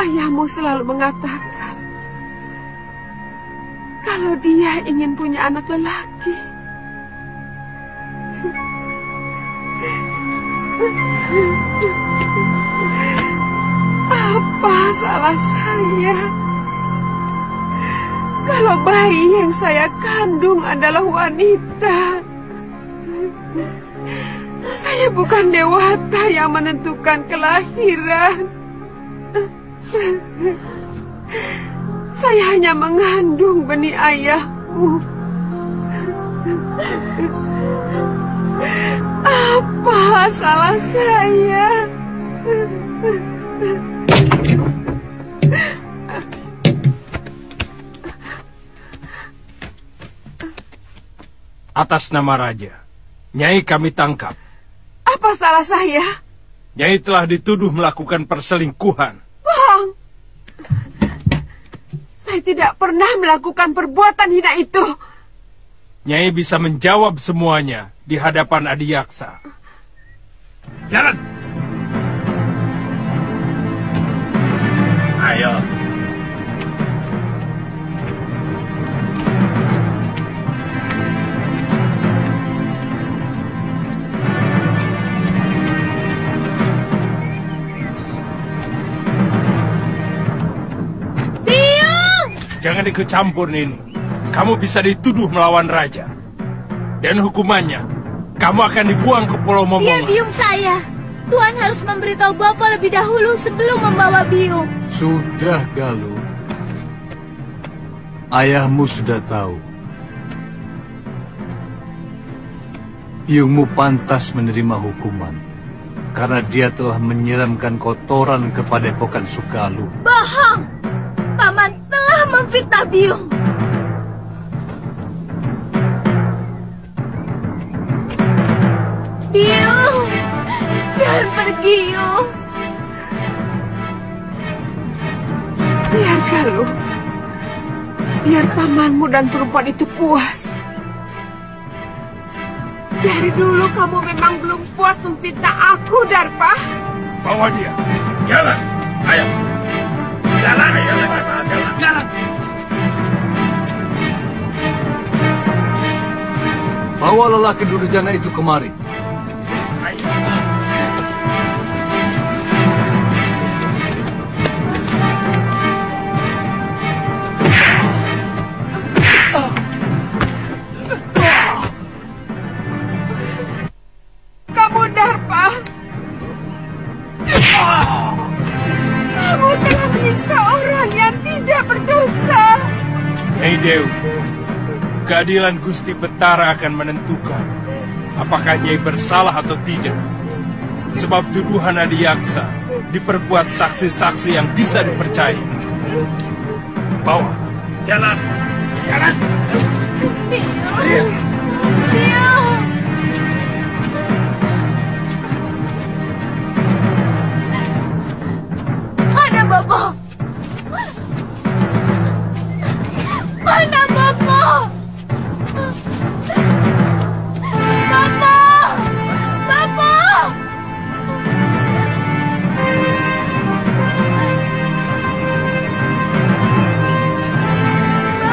ayahmu selalu mengatakan kalau dia ingin punya anak lelaki. Apa salah saya kalau bayi yang saya kandung adalah wanita? Saya bukan dewata yang menentukan kelahiran. Saya hanya mengandung benih ayahmu. Apa salah saya? Atas nama Raja, Nyai kami tangkap. Apa salah saya? Nyai telah dituduh melakukan perselingkuhan. Bohong! Saya tidak pernah melakukan perbuatan hina itu. Nyai bisa menjawab semuanya di hadapan Adiyaksa. Jalan! Ayo! Jangan ikut campur, Nini. Kamu bisa dituduh melawan raja. Dan hukumannya, kamu akan dibuang ke Pulau Momongan. Dia biung saya. Tuan harus memberitahu Bapak lebih dahulu sebelum membawa biung. Sudah, Galuh. Ayahmu sudah tahu. Biungmu pantas menerima hukuman karena dia telah menyiramkan kotoran ke Padepokan Sugaluh. Bohong! Paman telah memfitnah biung. Biung, jangan pergi, Yung. Biar Galuh. Biar pamanmu dan perempuan itu puas. Dari dulu kamu memang belum puas memfitnah aku, Darpa. Bawa dia. Jalan. Ayo. Jalan. Ayo, jalan. Jalan. Bawa lelaki durjana itu kemari. Kamu Darpa. Kamu telah menyiksa orang yang tidak berdosa. Nyai Dewi, keadilan Gusti Betara akan menentukan apakah Nyai bersalah atau tidak. Sebab tuduhan Adiyaksa diperkuat saksi-saksi yang bisa dipercaya. Bawa. Jalan. Jalan. Biung. Biung. Mana Bapak? Mana Bapak? Bapak! Bapak!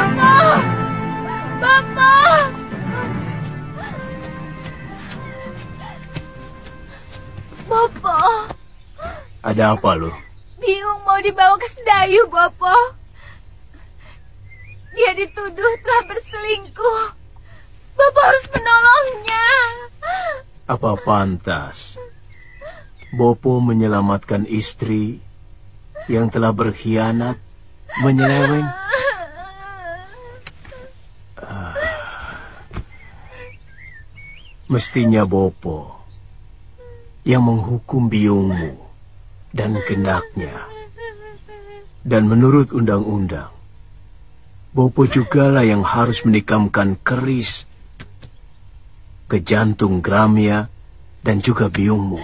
Bapak! Bapak! Bapak! Ada apa, Lu? Biung mau dibawa ke Sedayu, Bapak. Dia dituduh telah berselingkuh. Bapak harus menolongnya. Apa pantas Bopo menyelamatkan istri yang telah berkhianat, menyeleweng? Mestinya Bopo yang menghukum biungmu dan gendaknya. Dan menurut undang-undang, Bopo jugalah yang harus menikamkan keris ke jantung Gramia dan juga biungmu.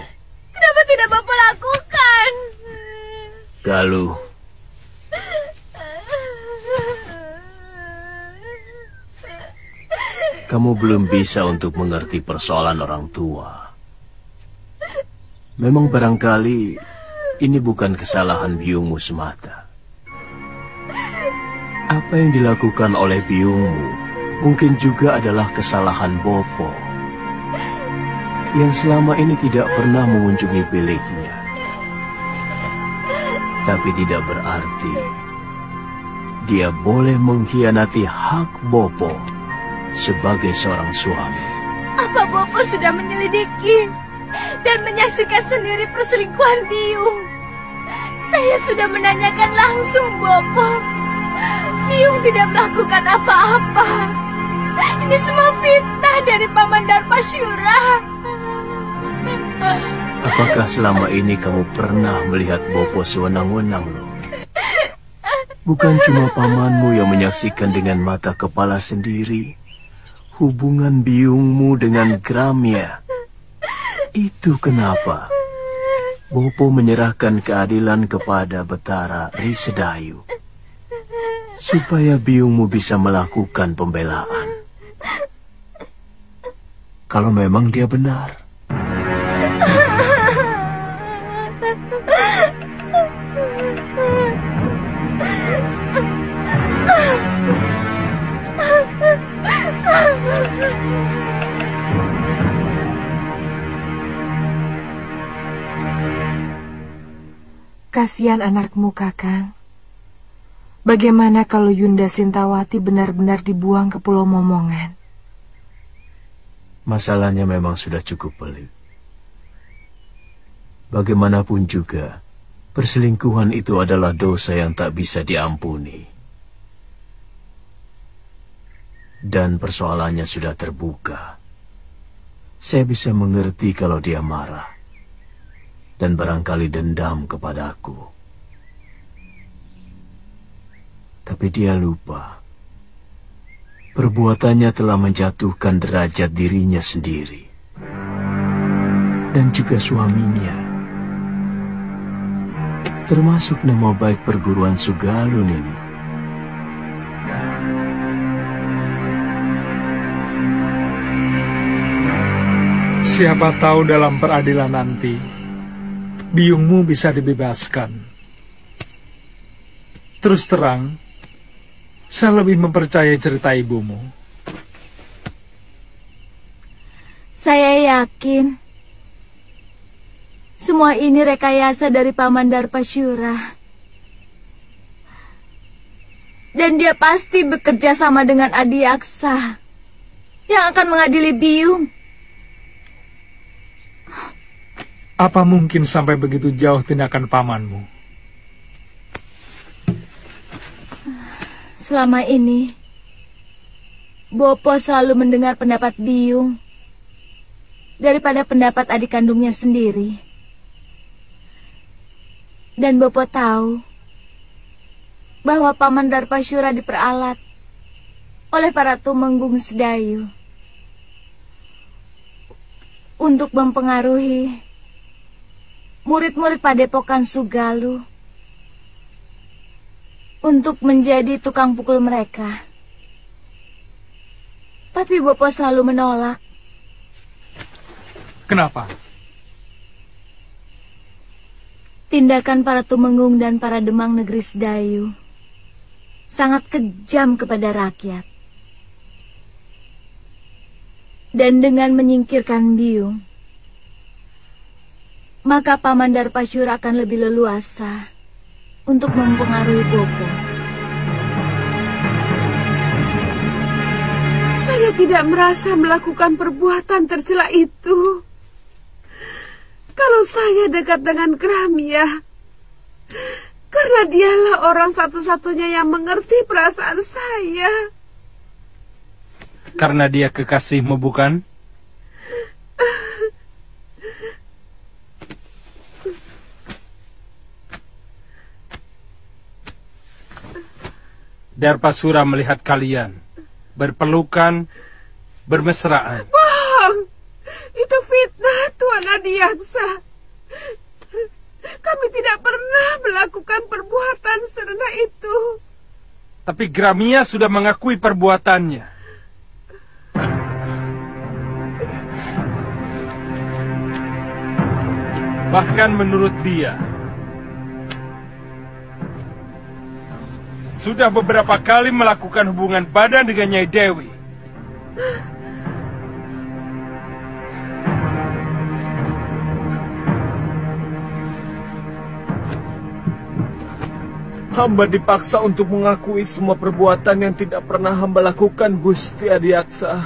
Kenapa tidak Bapak lakukan? Galuh, kamu belum bisa untuk mengerti persoalan orang tua. Memang barangkali ini bukan kesalahan biungmu semata. Apa yang dilakukan oleh biungmu mungkin juga adalah kesalahan Bopo, yang selama ini tidak pernah mengunjungi biliknya. Tapi tidak berarti dia boleh mengkhianati hak Bopo sebagai seorang suami. Apa Bopo sudah menyelidiki dan menyaksikan sendiri perselingkuhan Biung? Saya sudah menanyakan langsung Bopo. Biung tidak melakukan apa-apa. Ini semua fitnah dari Paman Darpasyura. Apakah selama ini kamu pernah melihat Bopo sewenang-wenang, loh? Bukan cuma pamanmu yang menyaksikan dengan mata kepala sendiri hubungan biungmu dengan Gramia. Itu kenapa Bopo menyerahkan keadilan kepada Betara Risedayu, supaya biungmu bisa melakukan pembelaan. Kalau memang dia benar. Kasihan anakmu, Kakang. Bagaimana kalau Yunda Sintawati benar-benar dibuang ke Pulau Momongan? Masalahnya memang sudah cukup pelik. Bagaimanapun juga, perselingkuhan itu adalah dosa yang tak bisa diampuni. Dan persoalannya sudah terbuka. Saya bisa mengerti kalau dia marah dan barangkali dendam kepadaku. Tapi dia lupa, perbuatannya telah menjatuhkan derajat dirinya sendiri dan juga suaminya, termasuk nama baik perguruan Sugalun ini. Siapa tahu dalam peradilan nanti biungmu bisa dibebaskan. Terus terang, saya lebih mempercayai cerita ibumu. Saya yakin semua ini rekayasa dari Paman Darpasyura. Dan dia pasti bekerja sama dengan Adiaksa yang akan mengadili Biung. Apa mungkin sampai begitu jauh tindakan pamanmu? Selama ini, Bopo selalu mendengar pendapat Biung daripada pendapat adik kandungnya sendiri. Dan Bopo tahu bahwa Paman Darpasyura diperalat oleh para tumenggung Sedayu untuk mempengaruhi murid-murid Padepokan Sugalu untuk menjadi tukang pukul mereka. Tapi Bopo selalu menolak. Kenapa? Tindakan para tumenggung dan para demang negeri Sedayu sangat kejam kepada rakyat. Dan dengan menyingkirkan Biung, maka Paman Darpasyura akan lebih leluasa untuk mempengaruhi Bopo. Saya tidak merasa melakukan perbuatan tercela itu. Kalau saya dekat dengan Gramia, karena dialah orang satu-satunya yang mengerti perasaan saya. Karena dia kekasihmu, bukan? Darpasyura melihat kalian berpelukan, bermesraan. Bohong! Itu fitnah, Tuan Adiaksa. Kami tidak pernah melakukan perbuatan serendah itu. Tapi Gramia sudah mengakui perbuatannya. Bahkan menurut dia, sudah beberapa kali melakukan hubungan badan dengan Nyai Dewi. Hamba dipaksa untuk mengakui semua perbuatan yang tidak pernah hamba lakukan, Gusti Adiaksa.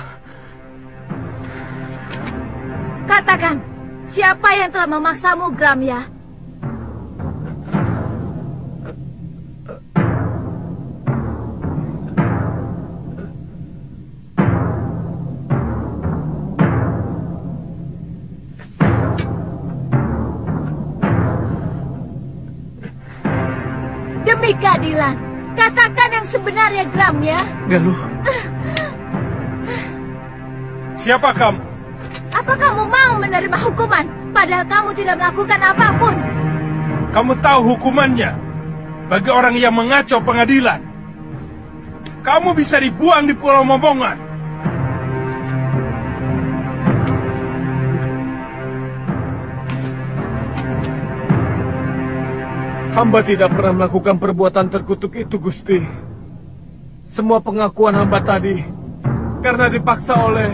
Katakan, siapa yang telah memaksamu, Gramya? Demi keadilan, katakan yang sebenarnya, Gramya. Galuh. Siapa kamu? Apa kamu mau menerima hukuman, padahal kamu tidak melakukan apapun? Kamu tahu hukumannya bagi orang yang mengacau pengadilan. Kamu bisa dibuang di Pulau Momongan. Hamba tidak pernah melakukan perbuatan terkutuk itu, Gusti. Semua pengakuan hamba tadi karena dipaksa oleh...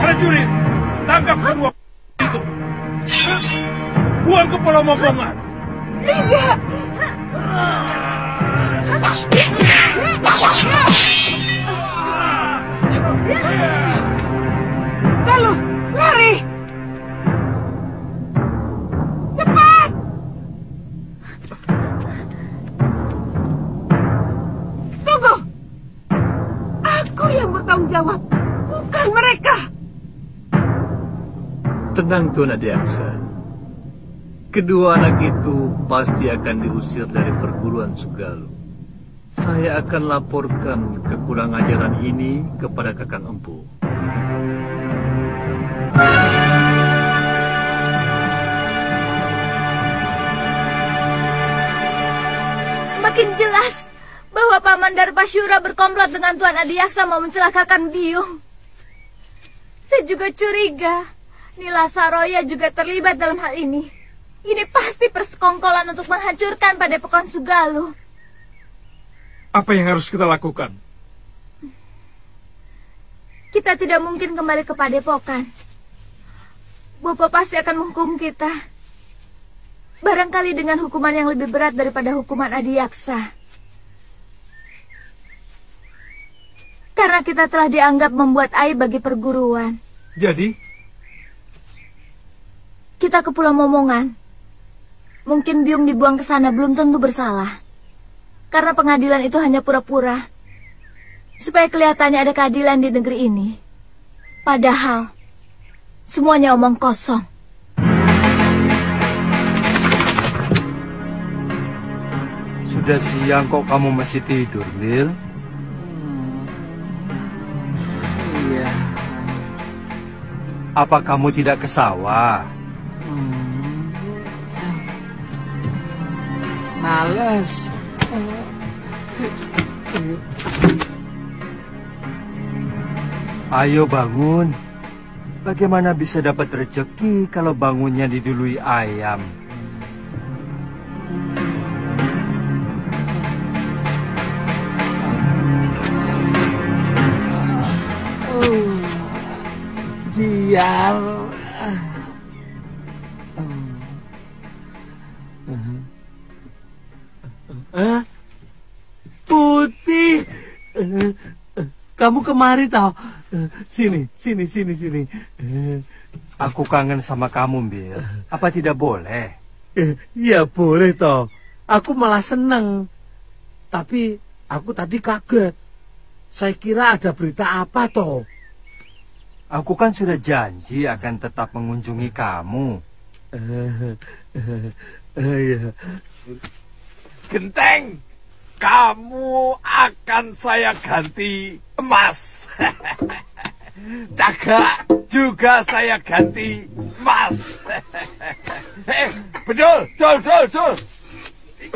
Prajurit, tangkap kedua itu. Buang ke Pulau Momongan. Tidak. Galuh, lari. Cepat. Tunggu. Aku yang bertanggung jawab, bukan mereka. Tenang, Tuan Adiaksa. Kedua anak itu pasti akan diusir dari perguruan Sugalu. Saya akan laporkan kekurang ajaran ini kepada Kakang Empu. Semakin jelas bahwa Paman Darpasyura berkomplot dengan Tuan Adiaksa mau mencelakakan Biung. Saya juga curiga Nila Saroya juga terlibat dalam hal ini. Ini pasti persekongkolan untuk menghancurkan Padepokan Sugalu. Apa yang harus kita lakukan? Kita tidak mungkin kembali ke Padepokan. Bopo pasti akan menghukum kita. Barangkali dengan hukuman yang lebih berat daripada hukuman Adiaksa. Karena kita telah dianggap membuat aib bagi perguruan. Jadi, kita ke Pulau Momongan. Mungkin Biung dibuang ke sana belum tentu bersalah. Karena pengadilan itu hanya pura-pura. Supaya kelihatannya ada keadilan di negeri ini. Padahal, semuanya omong kosong. Sudah siang kok kamu masih tidur, Lil? Iya. Apa kamu tidak ke sawah? Males. Ayo bangun. Bagaimana bisa dapat rezeki kalau bangunnya didului ayam? Biar Putih, kamu kemari tau? Sini. Aku kangen sama kamu, Bil. Apa tidak boleh? Ya boleh toh. Aku malah seneng. Tapi aku tadi kaget. Saya kira ada berita apa toh? Aku kan sudah janji akan tetap mengunjungi kamu. Iya. Genteng, kamu akan saya ganti emas. Cagak juga saya ganti emas. Betul.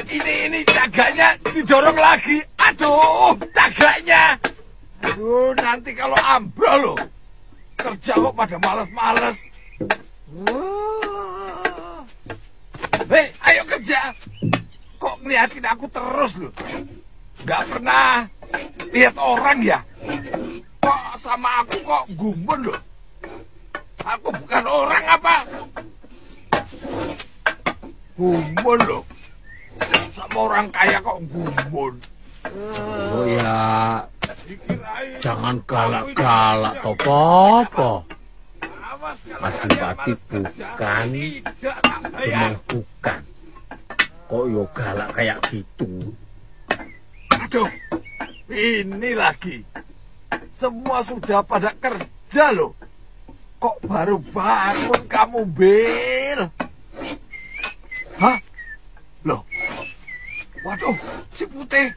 Ini cagaknya didorong lagi. Aduh, cagaknya. Aduh, nanti kalau ambrol loh. Kerja kok pada males-males. Hei, ayo kerja. Kok ngeliatin aku terus loh? Gak pernah lihat orang ya? Kok sama aku kok gumun loh? Aku bukan orang apa? Gumun loh. Sama orang kaya kok gumun. Oh ya, jangan galak-galak toh, Popo. Adipati bukan, memang bukan. Kok yo galak kayak gitu? Aduh, ini lagi. Semua sudah pada kerja loh. Kok baru bangun kamu, Bil? Hah? Loh? Waduh, si Putih.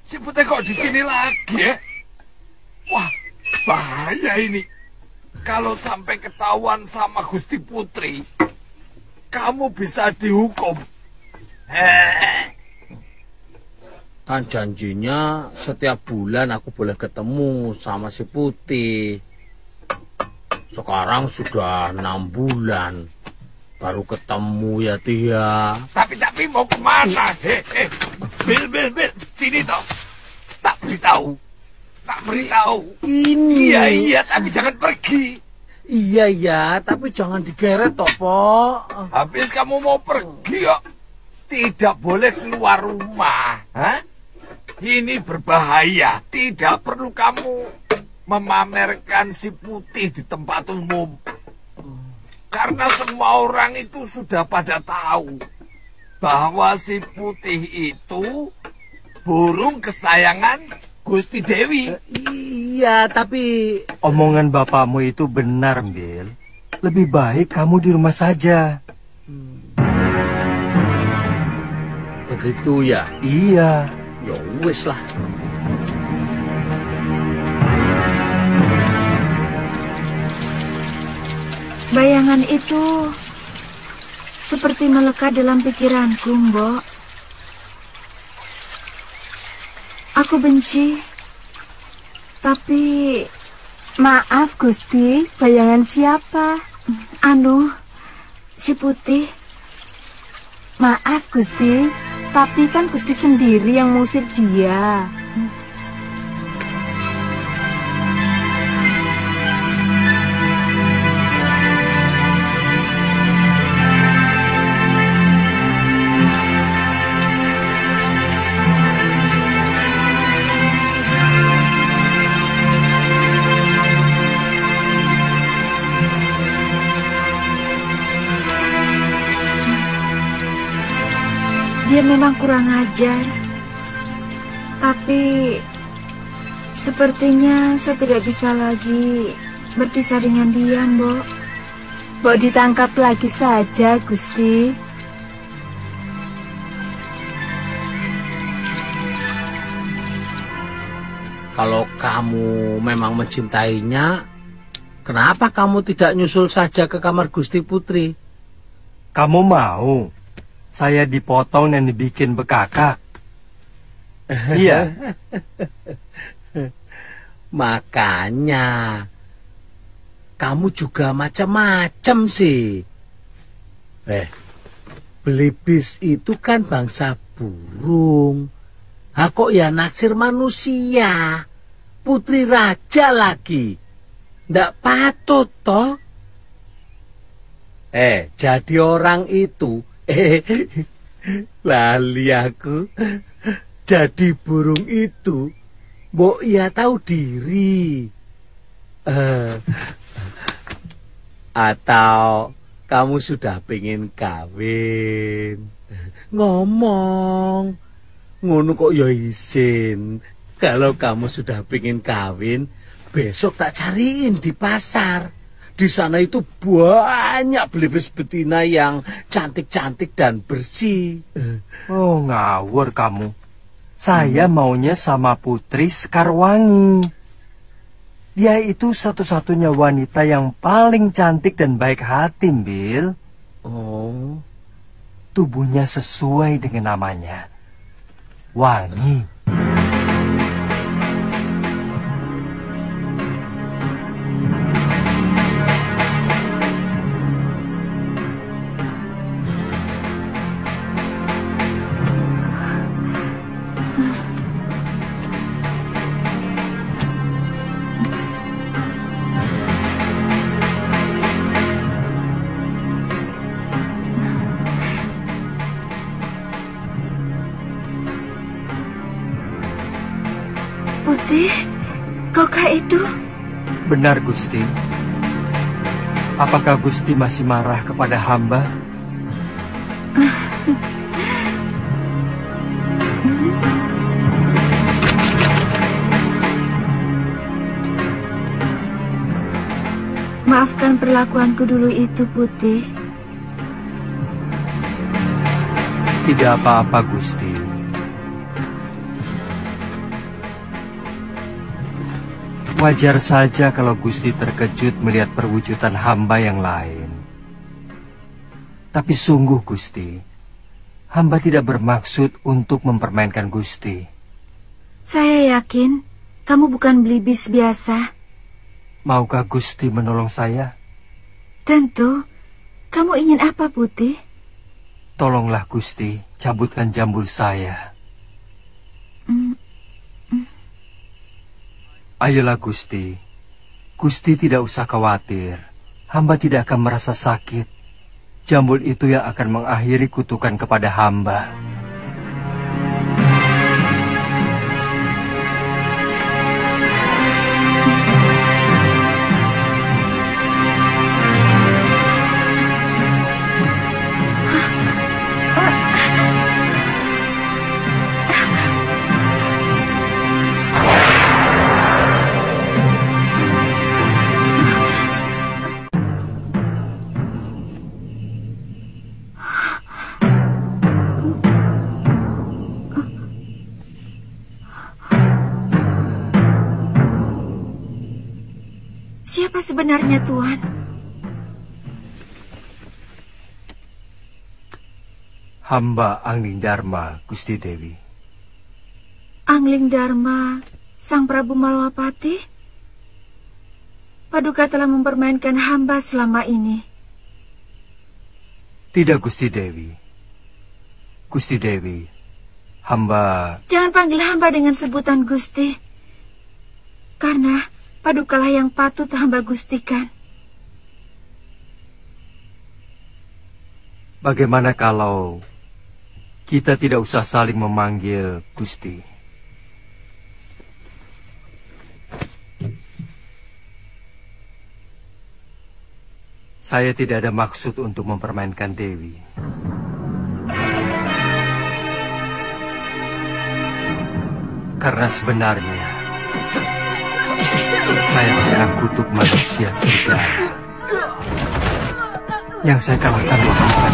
Si Putih kok di sini lagi ya? Wah, bahaya ini. Kalau sampai ketahuan sama Gusti Putri, kamu bisa dihukum. Kan janjinya setiap bulan aku boleh ketemu sama si Putih. Sekarang sudah 6 bulan baru ketemu ya Tia. Tapi mau kemana? Bil, sini toh. Tak beritahu. Ini. Iya, tapi jangan pergi. Iya, tapi jangan digeret toh, Po. Habis kamu mau pergi kok tidak boleh keluar rumah. Hah? Ini berbahaya. Tidak perlu kamu memamerkan si Putih di tempat umum. Karena semua orang itu sudah pada tahu bahwa si Putih itu burung kesayangan Gusti Dewi. Iya, tapi omongan bapakmu itu benar, Bil. Lebih baik kamu di rumah saja. Begitu ya? Iya. Ya wis lah. Bayangan itu seperti melekat dalam pikiranku, Mbok. Aku benci. Tapi maaf, Gusti, bayangan siapa? Si Putih. Maaf, Gusti, tapi kan Gusti sendiri yang mengusir dia. Dia memang kurang ajar, tapi sepertinya saya tidak bisa lagi berpisah dengan dia, Mbok. Mbok ditangkap lagi saja, Gusti. Kalau kamu memang mencintainya, kenapa kamu tidak nyusul saja ke kamar Gusti Putri? Kamu mau saya dipotong dan dibikin bekakak? Iya. Makanya kamu juga macam-macam sih. Belibis itu kan bangsa burung. Kok ya naksir manusia? Putri raja lagi. Ndak patut toh. Jadi orang itu lali aku. Jadi burung itu mbok ya tahu diri. Atau kamu sudah pengen kawin? Ngomong. Ngono kok ya izin. Kalau kamu sudah pengen kawin, besok tak cariin di pasar. Di sana itu banyak belibis betina yang cantik-cantik dan bersih. Oh, ngawur kamu. Saya maunya sama Putri Sekarwangi. Dia itu satu-satunya wanita yang paling cantik dan baik hati, Bill. Oh. Tubuhnya sesuai dengan namanya. Wangi. Putih, kaukah itu? Benar, Gusti. Apakah Gusti masih marah kepada hamba? Maafkan perlakuanku dulu itu, Putih. Tidak apa-apa, Gusti. Wajar saja kalau Gusti terkejut melihat perwujudan hamba yang lain. Tapi sungguh, Gusti, hamba tidak bermaksud untuk mempermainkan Gusti. Saya yakin kamu bukan belibis biasa. Maukah Gusti menolong saya? Tentu. Kamu ingin apa, Putih? Tolonglah, Gusti, cabutkan jambul saya. Ayolah, Gusti. Gusti tidak usah khawatir. Hamba tidak akan merasa sakit. Jambul itu yang akan mengakhiri kutukan kepada hamba. Siapa sebenarnya, Tuan? Hamba Angling Dharma, Gusti Dewi. Angling Dharma, Sang Prabu Malwapati? Paduka telah mempermainkan hamba selama ini. Tidak, Gusti Dewi. Gusti Dewi, hamba... Jangan panggil hamba dengan sebutan Gusti. Karena Padukalah yang patut hamba gustikan. Bagaimana kalau kita tidak usah saling memanggil Gusti? Saya tidak ada maksud untuk mempermainkan Dewi. Karena sebenarnya saya tidak kutuk manusia serigala. Yang saya kalahkan wakisan.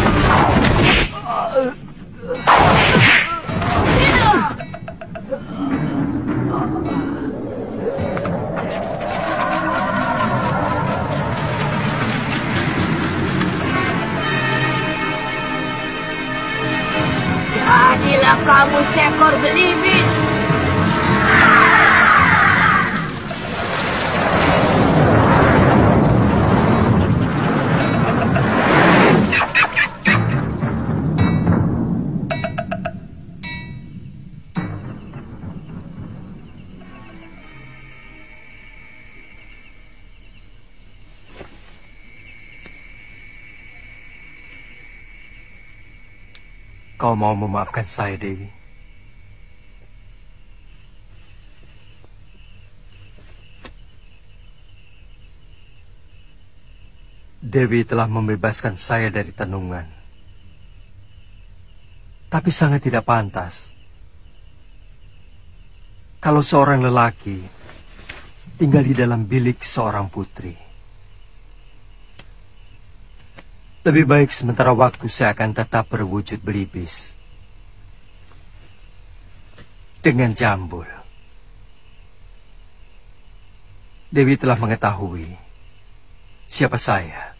Jadilah kamu seekor belibis. Kau mau memaafkan saya, Dewi? Dewi telah membebaskan saya dari tenungan. Tapi sangat tidak pantas kalau seorang lelaki tinggal di dalam bilik seorang putri. Lebih baik sementara waktu saya akan tetap berwujud belibis. Dengan jambul. Dewi telah mengetahui siapa saya.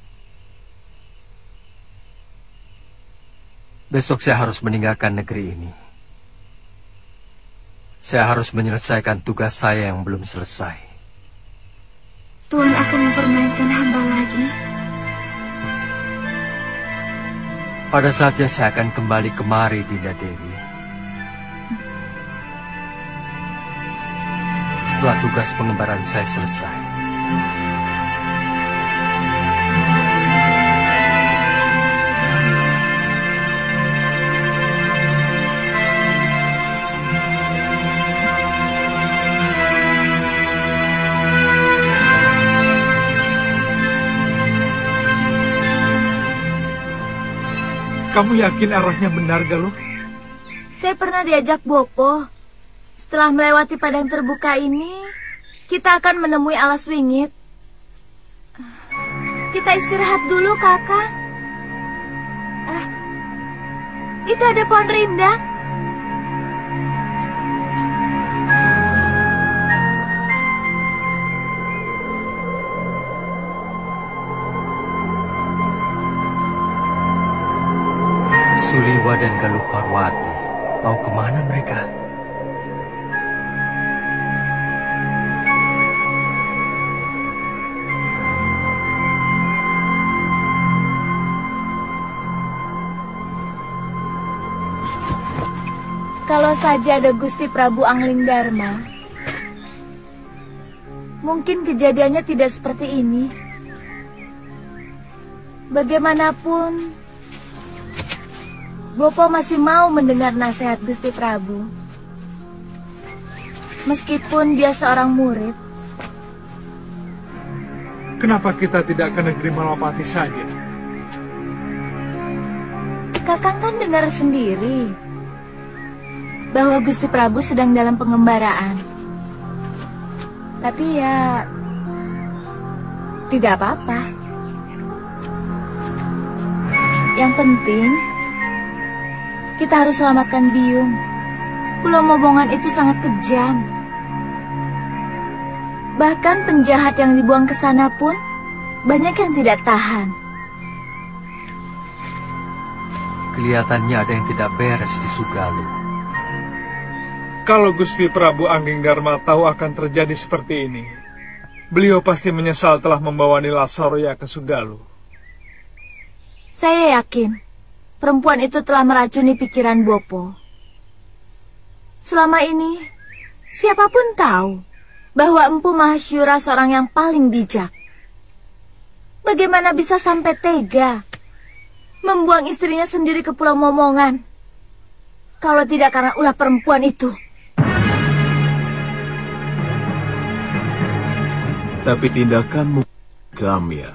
Besok saya harus meninggalkan negeri ini. Saya harus menyelesaikan tugas saya yang belum selesai. Tuhan akan mempermainkan hamba lagi. Pada saatnya saya akan kembali kemari, Dinda Dewi. Setelah tugas pengembaraan saya selesai. Kamu yakin arahnya benar, Galuh? Saya pernah diajak Bopo. Setelah melewati padang terbuka ini, kita akan menemui alas wingit. Kita istirahat dulu, Kakak. Itu ada pohon rindang. Suliwa dan Galuh Parwati, mau kemana mereka? Kalau saja ada Gusti Prabu Anglingdarma, mungkin kejadiannya tidak seperti ini. Bagaimanapun, Bopo masih mau mendengar nasihat Gusti Prabu. Meskipun dia seorang murid. Kenapa kita tidak ke negeri Malapati saja? Kakang kan dengar sendiri bahwa Gusti Prabu sedang dalam pengembaraan. Tapi ya, tidak apa-apa. Yang penting, kita harus selamatkan Biung. Pulau Momongan itu sangat kejam. Bahkan penjahat yang dibuang ke sana pun banyak yang tidak tahan. Kelihatannya ada yang tidak beres di Sugalu. Kalau Gusti Prabu Anglingdarma tahu akan terjadi seperti ini, beliau pasti menyesal telah membawa Nila Saroya ke Sugalu. Saya yakin perempuan itu telah meracuni pikiran Bopo. Selama ini, siapapun tahu bahwa Empu Mahasyura seorang yang paling bijak. Bagaimana bisa sampai tega membuang istrinya sendiri ke Pulau Momongan? Kalau tidak karena ulah perempuan itu. Tapi tindakanmu, Gamya,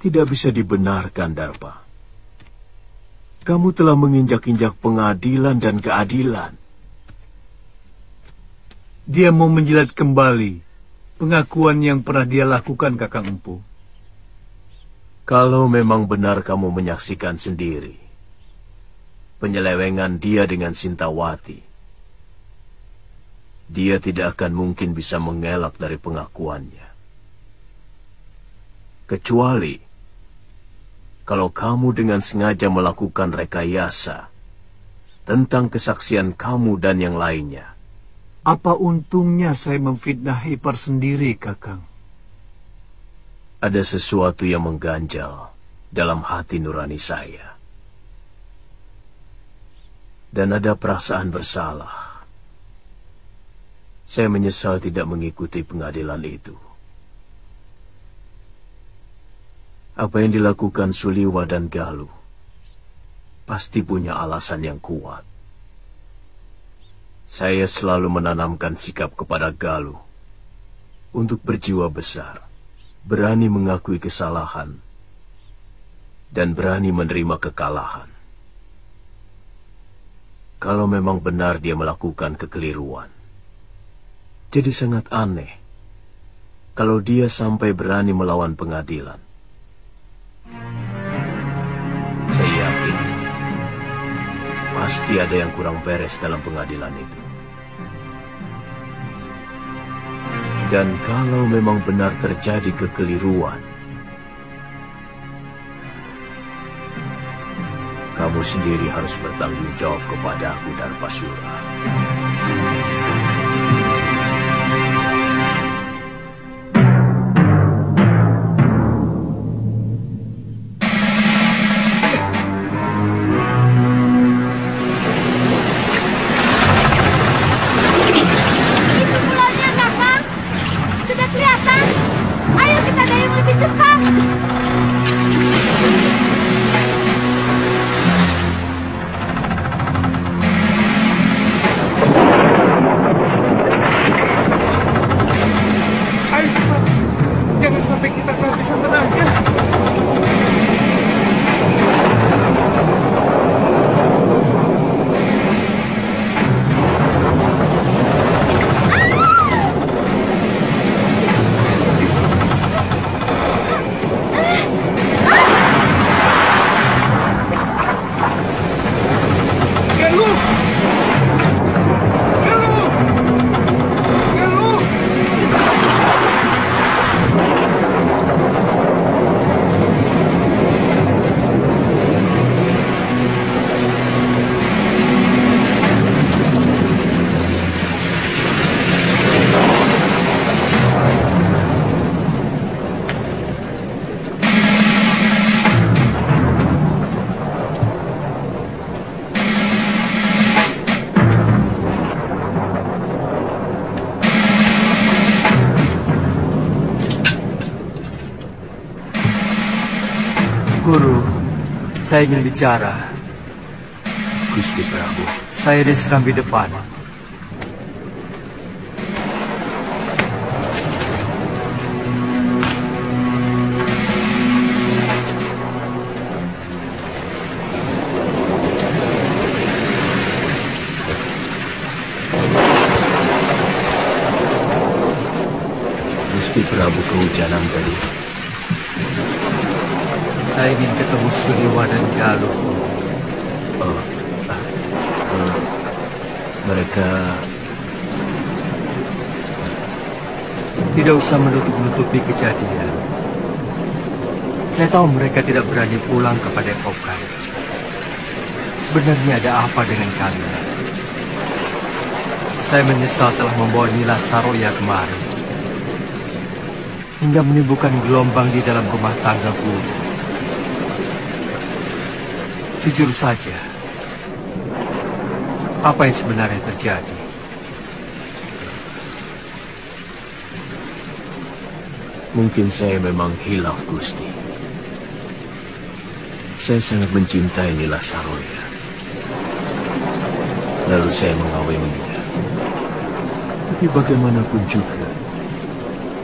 tidak bisa dibenarkan, Darpa. Kamu telah menginjak-injak pengadilan dan keadilan. Dia mau menjilat kembali pengakuan yang pernah dia lakukan, Kakang Empu. Kalau memang benar kamu menyaksikan sendiri penyelewengan dia dengan Sintawati, dia tidak akan mungkin bisa mengelak dari pengakuannya. Kecuali kalau kamu dengan sengaja melakukan rekayasa tentang kesaksian kamu dan yang lainnya. Apa untungnya saya memfitnah Ipar sendiri, Kakang? Ada sesuatu yang mengganjal dalam hati nurani saya. Dan ada perasaan bersalah. Saya menyesal tidak mengikuti pengadilan itu. Apa yang dilakukan Suliwa dan Galuh pasti punya alasan yang kuat. Saya selalu menanamkan sikap kepada Galuh untuk berjiwa besar, berani mengakui kesalahan, dan berani menerima kekalahan. Kalau memang benar dia melakukan kekeliruan, jadi sangat aneh kalau dia sampai berani melawan pengadilan Pasti ada yang kurang beres dalam pengadilan itu. Dan kalau memang benar terjadi kekeliruan, kamu sendiri harus bertanggung jawab kepada aku, Darbasura. Itu pulaunya, Kakang. Sudah kelihatan. Ayo kita dayung lebih cepat. Ayo cepat. Jangan sampai kita kehabisan tenaga. Galuh! Galuh! Galuh! Guru, saya ingin bicara. Gusti Prabu, Saya diserang di depan. Gusti Prabu kehujanan tadi. Saya ingin ketemu Suriwa dan Galuh. Mereka tidak usah menutup-nutupi kejadian. Saya tahu mereka tidak berani pulang ke Padepokan. Sebenarnya ada apa dengan kalian? Saya menyesal telah membawa Nila Saroya kemari, hingga menimbulkan gelombang di dalam rumah tangga guru. Jujur saja, apa yang sebenarnya terjadi? Mungkin saya memang hilaf, Gusti. Saya sangat mencintai Nila Saroya. Lalu saya mengawininya. Tapi bagaimanapun juga,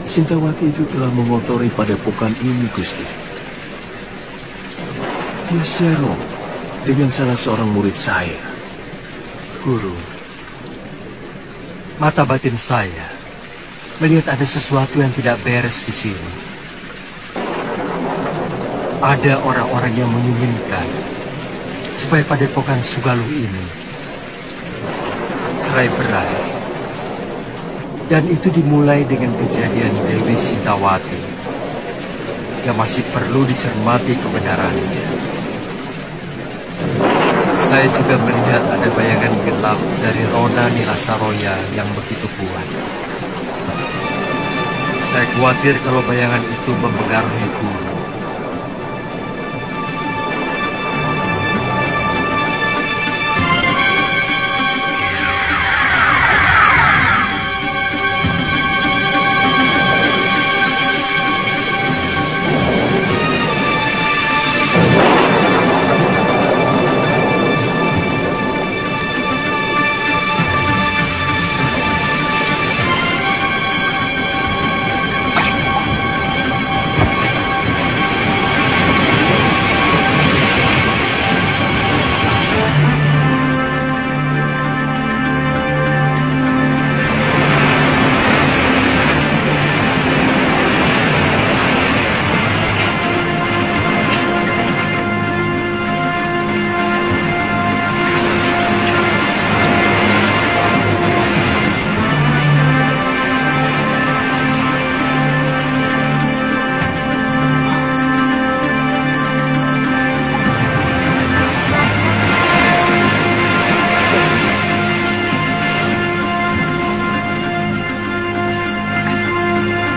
Sintawati itu telah mengotori padepokan ini, Gusti. Dia serong dengan salah seorang murid saya. Guru, mata batin saya melihat ada sesuatu yang tidak beres di sini. Ada orang-orang yang menginginkan supaya padepokan Sugaluh ini cerai-berai. Dan itu dimulai dengan kejadian Dewi Sintawati yang masih perlu dicermati kebenarannya. Saya juga melihat ada bayangan gelap dari Rona Nila Saroya yang begitu kuat. Saya khawatir kalau bayangan itu mempengaruhi guru.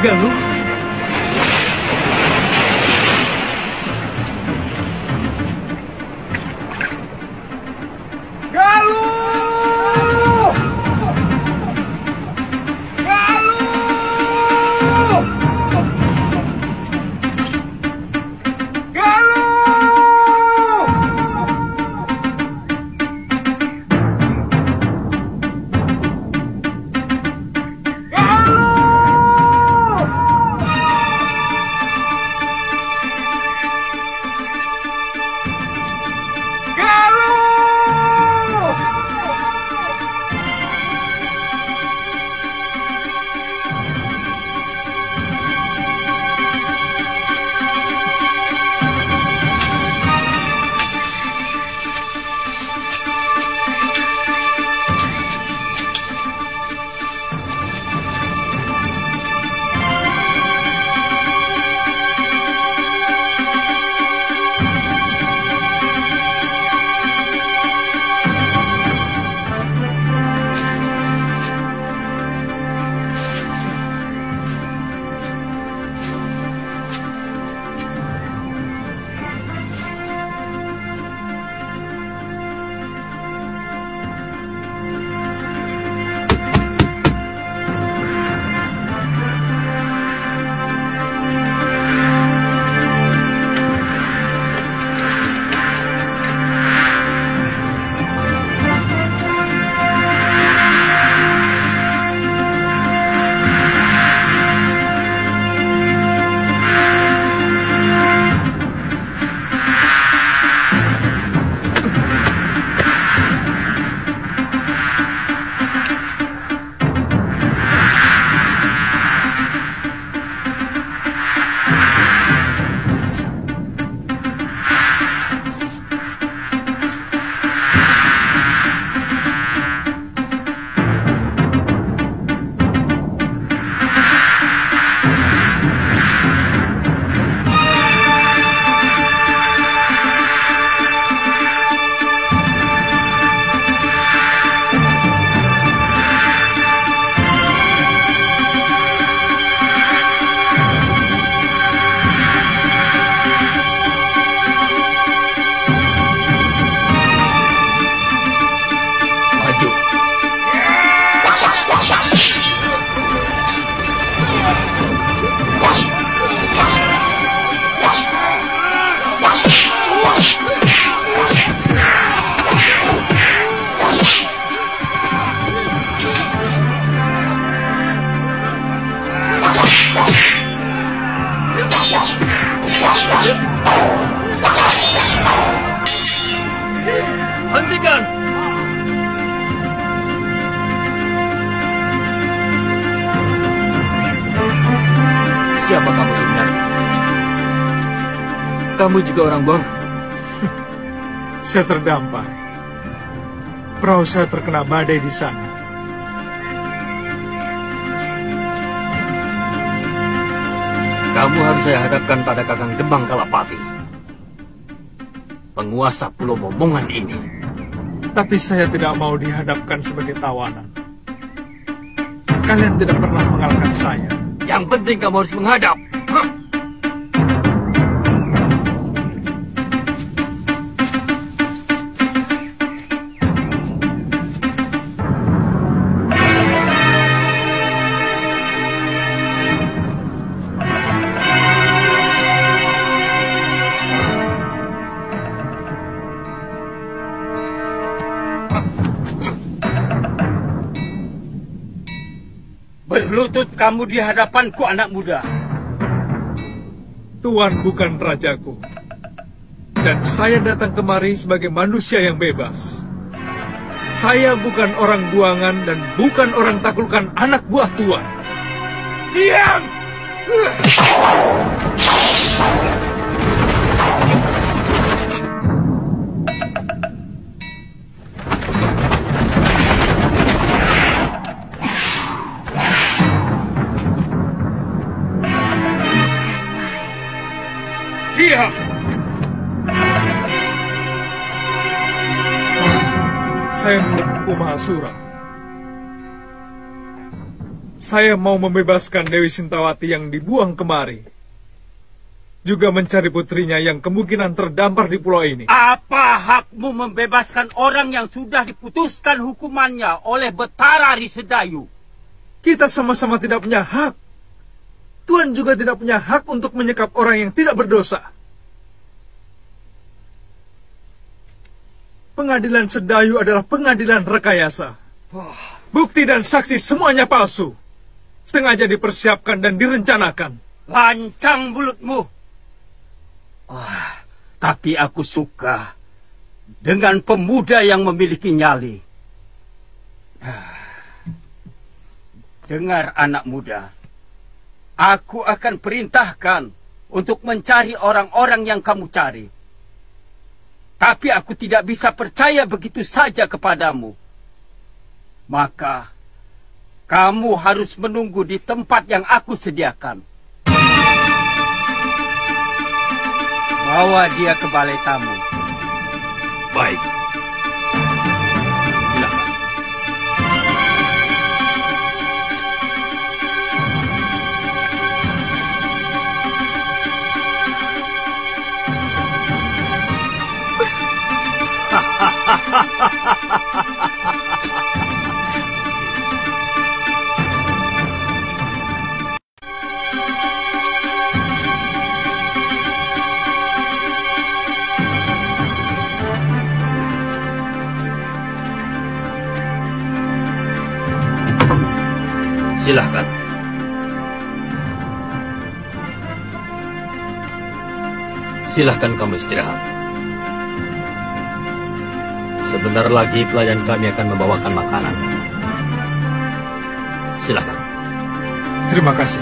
Galuh. Hentikan! Siapa kamu sebenarnya? Kamu juga orang bohong? Saya terdampar. Perahu saya terkena badai di sana. Kamu harus saya hadapkan pada Kakang Demang Kalapati, penguasa Pulau Momongan ini. Tapi saya tidak mau dihadapkan sebagai tawanan. Kalian tidak pernah mengalahkan saya. Yang penting kamu harus menghadap. Berlutut kamu di hadapanku, anak muda. Tuan bukan rajaku. Dan saya datang kemari sebagai manusia yang bebas. Saya bukan orang buangan dan bukan orang taklukan anak buah Tuan. Diam! Diam! Saya Mahasura. Saya mau membebaskan Dewi Sintawati yang dibuang kemari. Juga mencari putrinya yang kemungkinan terdampar di pulau ini. Apa hakmu membebaskan orang yang sudah diputuskan hukumannya oleh Betara Risedayu? Kita sama-sama tidak punya hak. Tuhan juga tidak punya hak untuk menyekap orang yang tidak berdosa. Pengadilan Sedayu adalah pengadilan rekayasa. Bukti dan saksi semuanya palsu. Sengaja dipersiapkan dan direncanakan. Lancang mulutmu. Tapi aku suka dengan pemuda yang memiliki nyali. Dengar anak muda, aku akan perintahkan untuk mencari orang-orang yang kamu cari. Tapi aku tidak bisa percaya begitu saja kepadamu. Maka kamu harus menunggu di tempat yang aku sediakan. Bawa dia ke balai tamu. Baik. Silakan. Silahkan. Silahkan kamu istirahat. Sebentar lagi pelayan kami akan membawakan makanan. Silahkan. Terima kasih.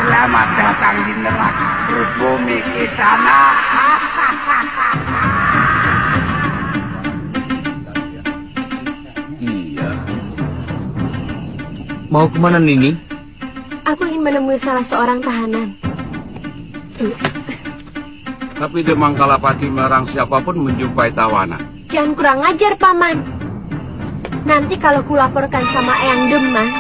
Selamat datang di neraka perut bumi ke sana. Iya. Mau kemana Nini? Aku ingin menemui salah seorang tahanan. Tapi Demang Kalapati melarang siapapun menjumpai tawanan. Jangan kurang ajar, Paman. Nanti kalau kulaporkan sama Eyang Demang,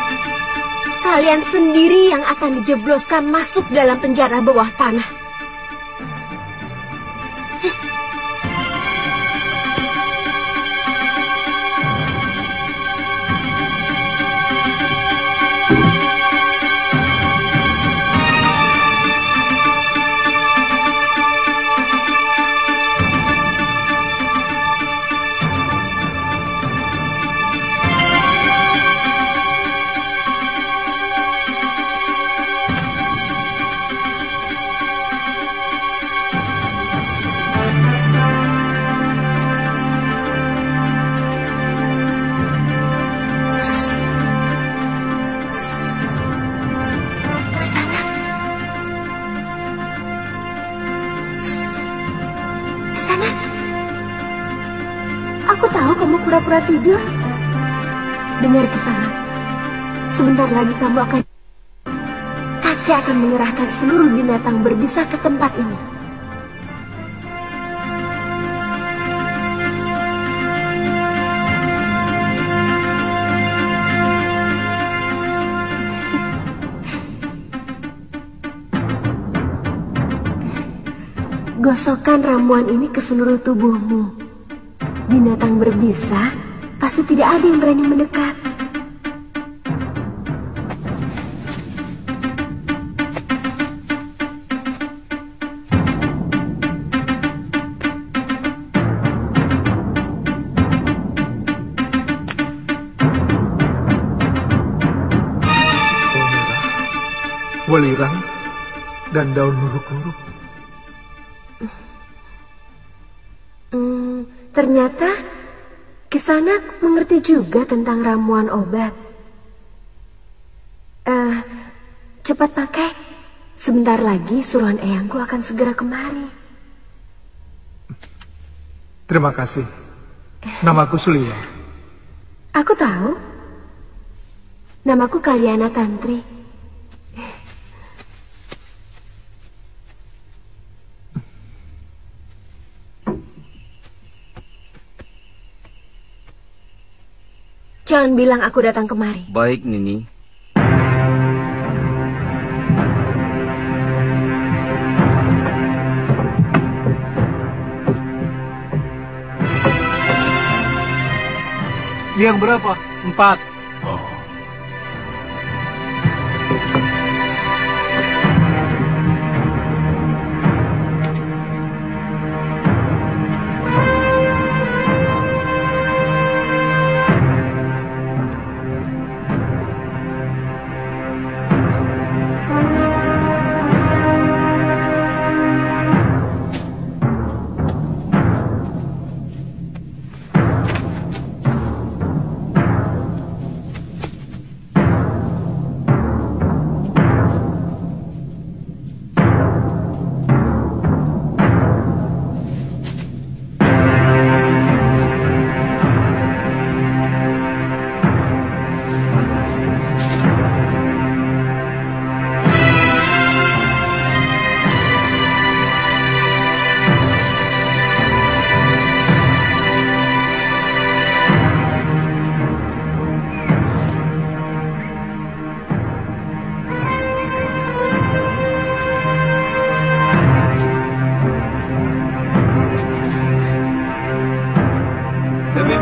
kalian sendiri yang akan dijebloskan masuk dalam penjara bawah tanah. pura-pura tidur? Dengar Kisana, sebentar lagi kamu akan... Kakek akan mengerahkan seluruh binatang berbisa ke tempat ini. Gosokkan ramuan ini ke seluruh tubuhmu. Binatang berbisa pasti tidak ada yang berani mendekat. Welirang dan daun luruk-luruk. Ternyata Kisanak mengerti juga tentang ramuan obat. Cepat pakai. Sebentar lagi suruhan eyangku akan segera kemari. Terima kasih. Namaku Suliwa. Aku tahu. Namaku Kaliana Tantri. Jangan bilang aku datang kemari. Baik, Nini. Yang berapa? 4.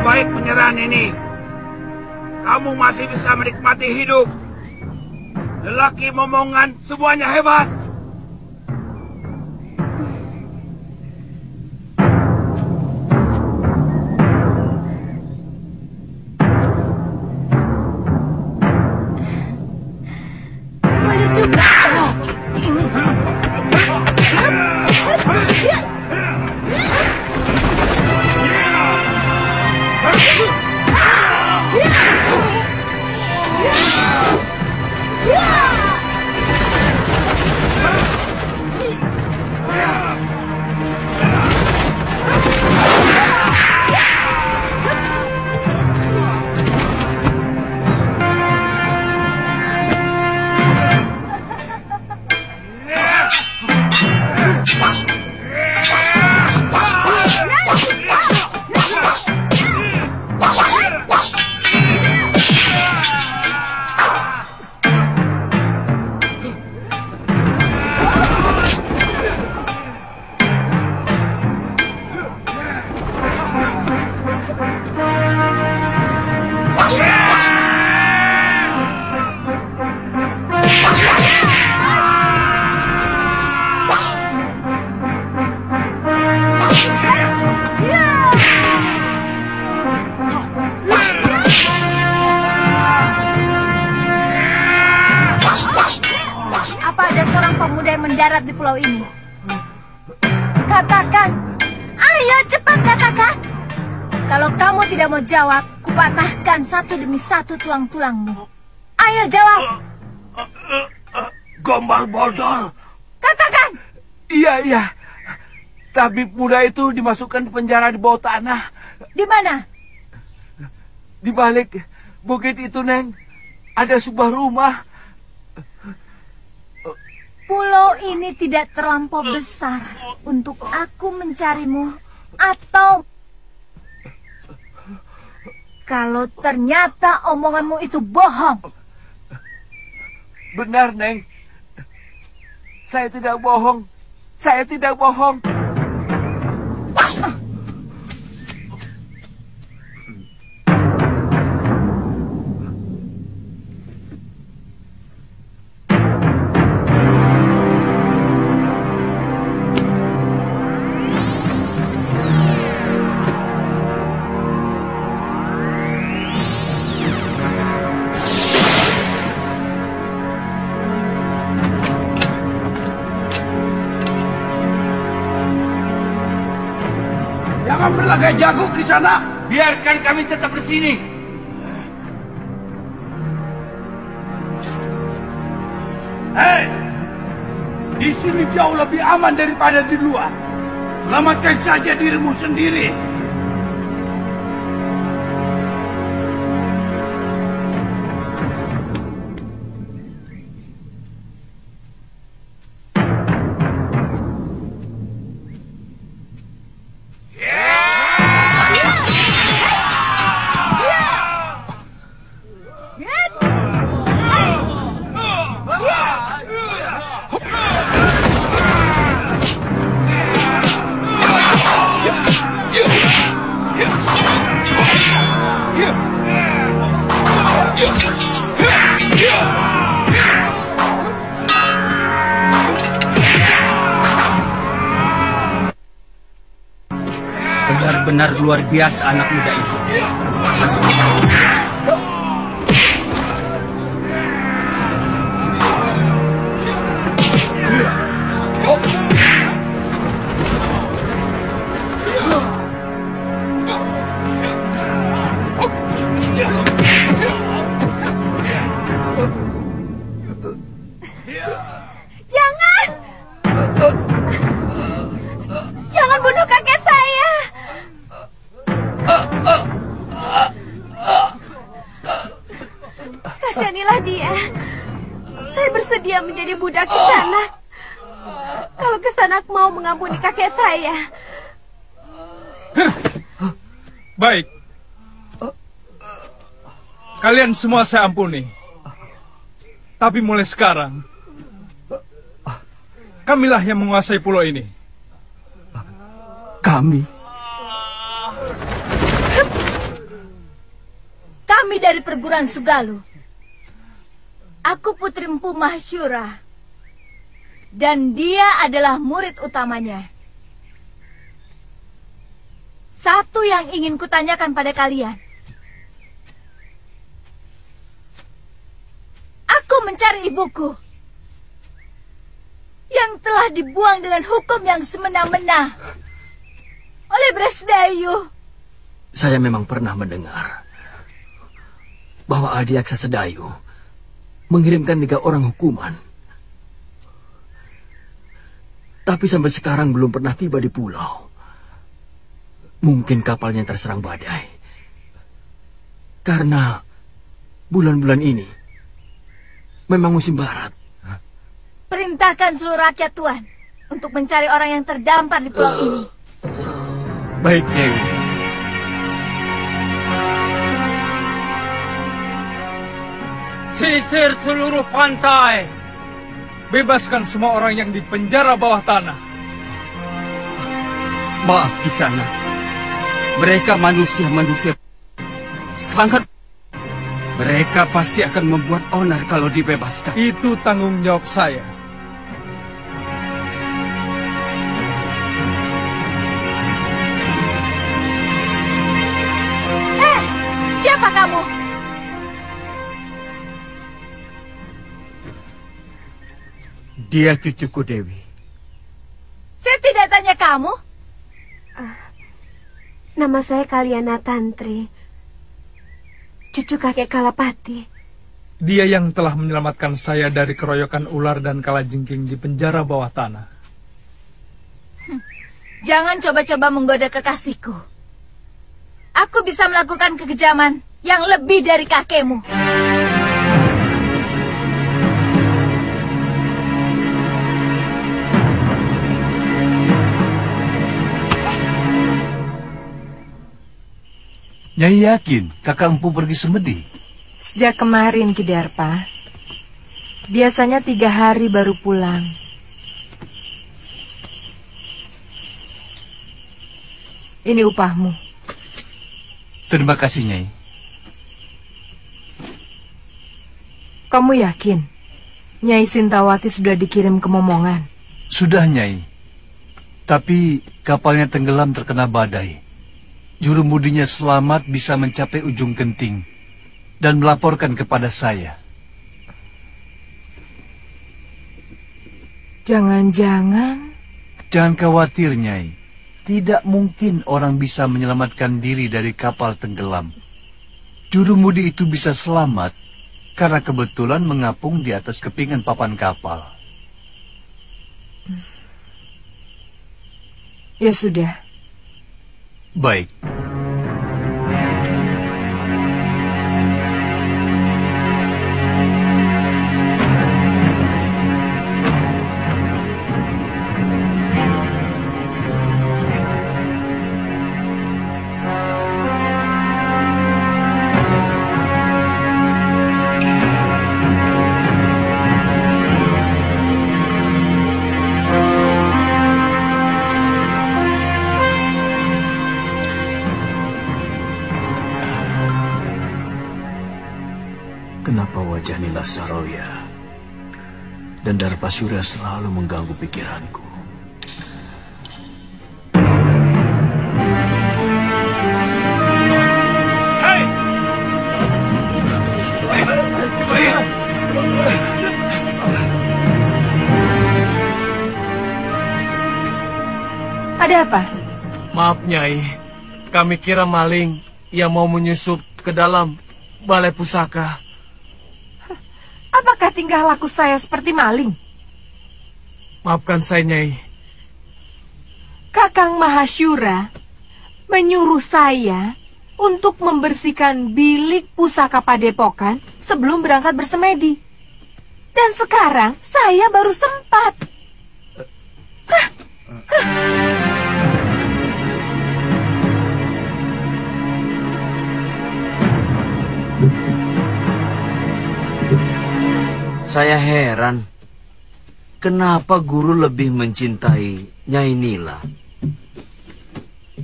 Baik penyerahan ini, kamu masih bisa menikmati hidup. Lelaki momongan semuanya hebat. Boleh juga. Mendarat di pulau ini. Katakan, ayo cepat katakan. Kalau kamu tidak mau jawab, kupatahkan satu demi satu tulang-tulangmu. Ayo jawab. Gombal bodol. Katakan. Iya. Tabib muda itu dimasukkan ke penjara di bawah tanah. Di mana? Di balik bukit itu, Neng, ada sebuah rumah. Pulau ini tidak terlampau besar untuk aku mencarimu, atau kalau ternyata omonganmu itu bohong. Benar, Neng. Saya tidak bohong. Saya tidak bohong. Jangan berlagak jago di sana. Biarkan kami tetap di sini. Hei, di sini jauh lebih aman daripada di luar. Selamatkan saja dirimu sendiri. Benar-benar luar biasa anak muda itu. Jangan bunuh kakek saya. Kasihanilah dia. Saya bersedia menjadi budak Kisanak. Kalau Kisanak mau mengampuni kakek saya. Baik. Kalian semua saya ampuni. Tapi mulai sekarang, kamilah yang menguasai pulau ini. Kami? Kami dari perguruan Sugalu. Aku Putri Empu Mahasyura. Dan dia adalah murid utamanya. Satu yang ingin kutanyakan pada kalian. Aku mencari ibuku. Yang telah dibuang dengan hukum yang semena-mena oleh Bresdayu. Saya memang pernah mendengar bahwa Adiaksa Sedayu mengirimkan 3 orang hukuman. Tapi sampai sekarang belum pernah tiba di pulau. Mungkin kapalnya terserang badai. Karena bulan-bulan ini memang musim barat. Perintahkan seluruh rakyat Tuan untuk mencari orang yang terdampar di pulau ini. Baik, Dewi. Sisir seluruh pantai. Bebaskan semua orang yang di penjara bawah tanah. Maaf, Kisanak. Mereka manusia-manusia sangat. Mereka pasti akan membuat onar kalau dibebaskan. Itu tanggung jawab saya. Siapa kamu? Dia cucuku, Dewi. Saya tidak tanya kamu. Nama saya Kaliana Tantri, cucu kakek Kalapati. Dia yang telah menyelamatkan saya dari keroyokan ular dan kalajengking di penjara bawah tanah. Jangan coba-coba menggoda kekasihku. Aku bisa melakukan kekejaman yang lebih dari kakekmu. Nyai yakin kakak empu pergi semedi? Sejak kemarin, Ki Darpa. Biasanya 3 hari baru pulang. Ini upahmu. Terima kasih, Nyai. Kamu yakin Nyai Sintawati sudah dikirim ke Momongan? Sudah, Nyai. Tapi kapalnya tenggelam terkena badai. Jurumudinya selamat bisa mencapai ujung genting dan melaporkan kepada saya. Jangan-jangan... Jangan khawatir, Nyai. Tidak mungkin orang bisa menyelamatkan diri dari kapal tenggelam. Jurumudi itu bisa selamat karena kebetulan mengapung di atas kepingan papan kapal. Ya sudah. Baik. Kenapa wajah Nila Saroya dan Darpasura selalu mengganggu pikiranku? Hei! Ada apa? Maaf, Nyai. Kami kira maling yang mau menyusup ke dalam balai pusaka. Apakah tingkah laku saya seperti maling? Maafkan saya, Nyai. Kakang Mahasyura menyuruh saya untuk membersihkan bilik pusaka padepokan sebelum berangkat bersemedi. Dan sekarang saya baru sempat. Saya heran, kenapa guru lebih mencintai Nyai Nila?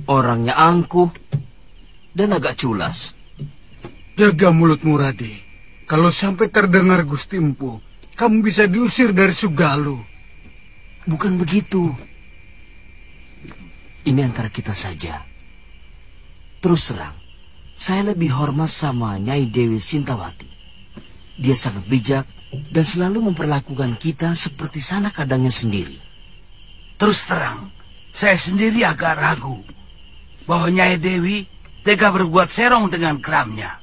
Orangnya angkuh dan agak culas. Jaga mulutmu, Rade. Kalau sampai terdengar Gusti Empu, kamu bisa diusir dari Sugalu. Bukan begitu. Ini antara kita saja. Terus terang, saya lebih hormat sama Nyai Dewi Sintawati. Dia sangat bijak dan selalu memperlakukan kita seperti sanak kadangnya sendiri. Terus terang, saya sendiri agak ragu bahwa Nyai Dewi tega berbuat serong dengan keramnya.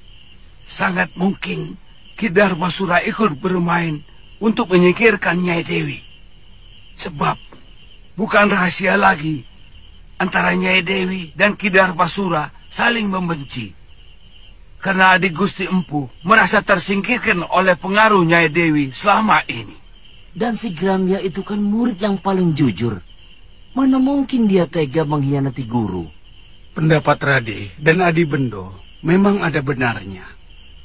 Sangat mungkin Ki Darpasura ikut bermain untuk menyingkirkan Nyai Dewi. Sebab bukan rahasia lagi antara Nyai Dewi dan Ki Darpasura saling membenci. Karena adik Gusti Empu merasa tersingkirkan oleh pengaruh Nyai Dewi selama ini. Dan si Gramya itu kan murid yang paling jujur. Mana mungkin dia tega mengkhianati guru? Pendapat Rade dan Adi Bendo memang ada benarnya.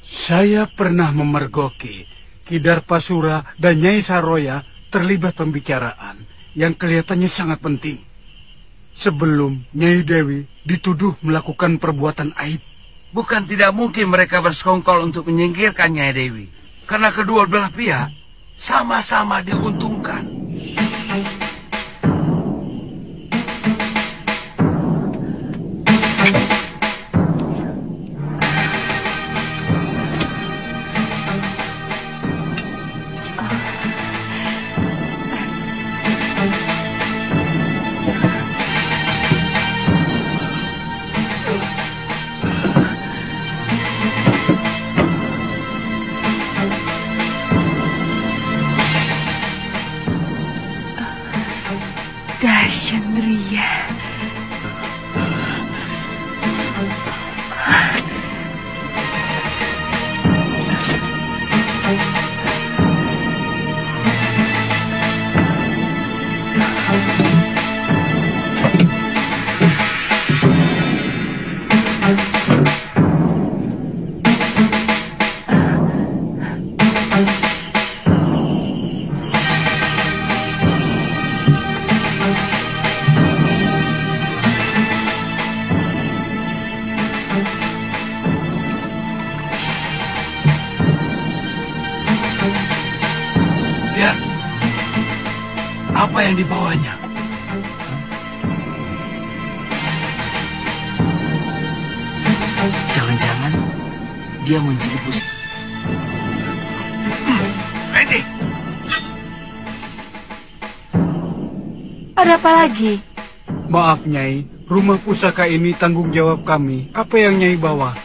Saya pernah memergoki Ki Darpasura dan Nyai Saroya terlibat pembicaraan yang kelihatannya sangat penting. Sebelum Nyai Dewi dituduh melakukan perbuatan aib. Bukan tidak mungkin mereka bersekongkol untuk menyingkirkan Nyai Dewi. Karena kedua belah pihak sama-sama diuntungkan. Dasyandriya. Apa yang dibawanya? Jangan-jangan dia mencuri pusaka. Ada apa lagi? Maaf, Nyai. Rumah pusaka ini tanggung jawab kami. Apa yang Nyai bawa?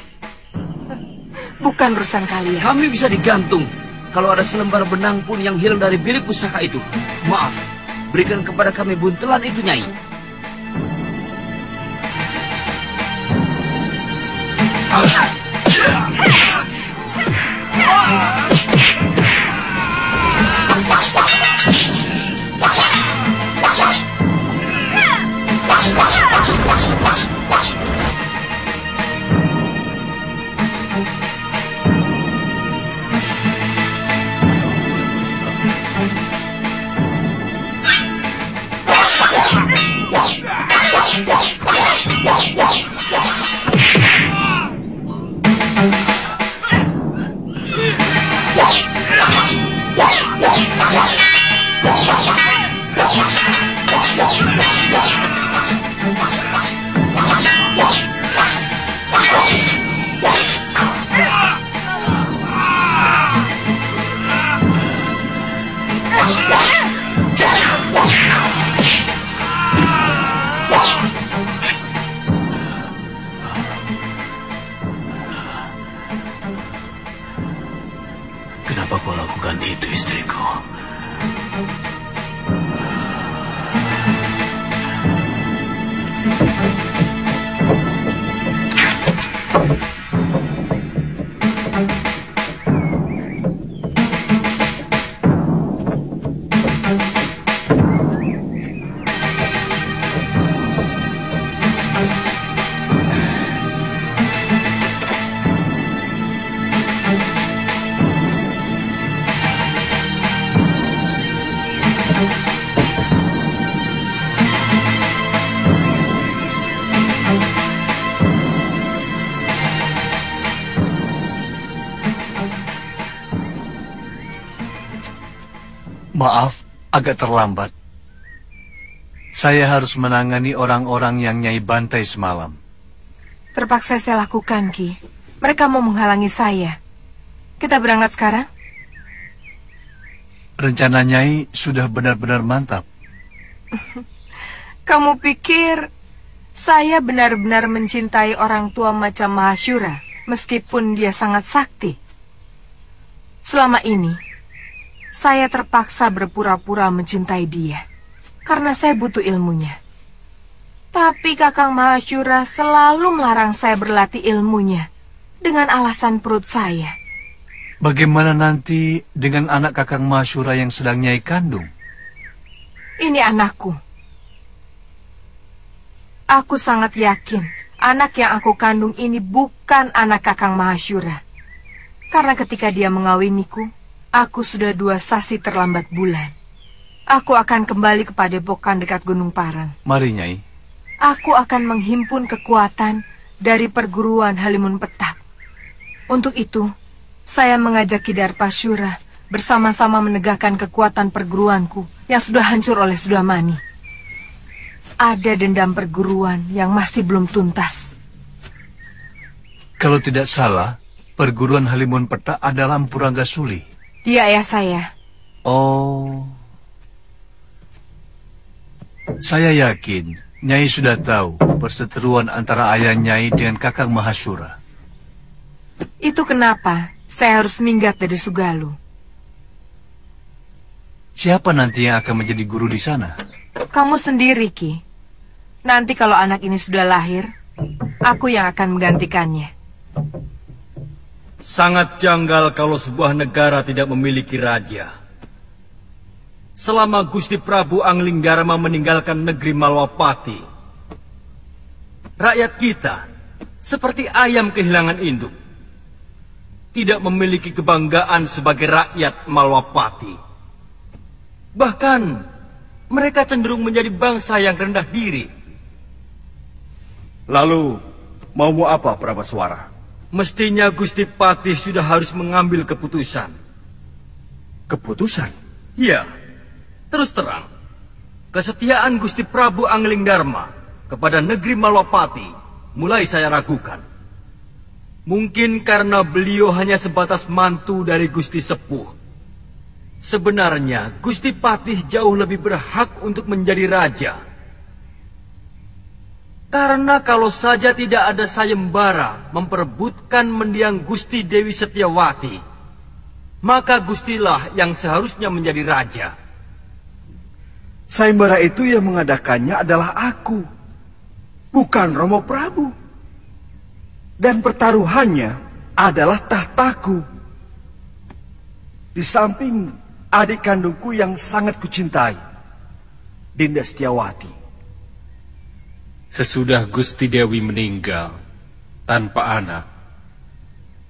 Bukan urusan kalian. Kami bisa digantung. Kalau ada selembar benang pun yang hilang dari bilik pusaka itu. Maaf, berikan kepada kami buntelan itu, Nyai. Kenapa kau lakukan itu, istriku? Maaf, agak terlambat. Saya harus menangani orang-orang yang Nyai bantai semalam. Terpaksa saya lakukan, Ki. Mereka mau menghalangi saya. Kita berangkat sekarang? Rencana Nyai sudah benar-benar mantap. Kamu pikir saya benar-benar mencintai orang tua macam Mahashura, meskipun dia sangat sakti? Selama ini, saya terpaksa berpura-pura mencintai dia, karena saya butuh ilmunya. Tapi Kakang Mahashura selalu melarang saya berlatih ilmunya, dengan alasan perut saya. Bagaimana nanti dengan anak Kakang Mahashura yang sedang Nyai kandung? Ini anakku. Aku sangat yakin anak yang aku kandung ini bukan anak Kakang Mahashura. Karena ketika dia mengawiniku, aku sudah 2 sasi terlambat bulan. Aku akan kembali ke padepokan dekat Gunung Parang. Mari, Nyai. Aku akan menghimpun kekuatan dari perguruan Halimun Petak. Untuk itu, saya mengajak Ki Darpashura bersama-sama menegakkan kekuatan perguruanku yang sudah hancur oleh Sudamani. Ada dendam perguruan yang masih belum tuntas. Kalau tidak salah, perguruan Halimun Petak adalah Empu Ranggasuli. Dia ayah saya. Oh. Saya yakin Nyai sudah tahu perseteruan antara ayah Nyai dengan Kakang Mahashura. Itu kenapa saya harus minggat dari Sugalu. Siapa nanti yang akan menjadi guru di sana? Kamu sendiri, Ki. Nanti kalau anak ini sudah lahir, aku yang akan menggantikannya. Sangat janggal kalau sebuah negara tidak memiliki raja. Selama Gusti Prabu Anglingdarma meninggalkan negeri Malwapati, rakyat kita seperti ayam kehilangan induk. Tidak memiliki kebanggaan sebagai rakyat Malwapati. Bahkan mereka cenderung menjadi bangsa yang rendah diri. Lalu, maumu apa, Prabaswara? Mestinya Gusti Patih sudah harus mengambil keputusan. Keputusan? Ya, terus terang. Kesetiaan Gusti Prabu Anglingdarma kepada negeri Malwapati mulai saya ragukan. Mungkin karena beliau hanya sebatas mantu dari Gusti Sepuh. Sebenarnya Gusti Patih jauh lebih berhak untuk menjadi raja. Karena kalau saja tidak ada sayembara memperebutkan mendiang Gusti Dewi Setiawati, maka Gustilah yang seharusnya menjadi raja. Sayembara itu yang mengadakannya adalah aku, bukan Romo Prabu. Dan pertaruhannya adalah tahtaku. Di samping adik kandungku yang sangat kucintai, Dinda Setiawati. Sesudah Gusti Dewi meninggal tanpa anak,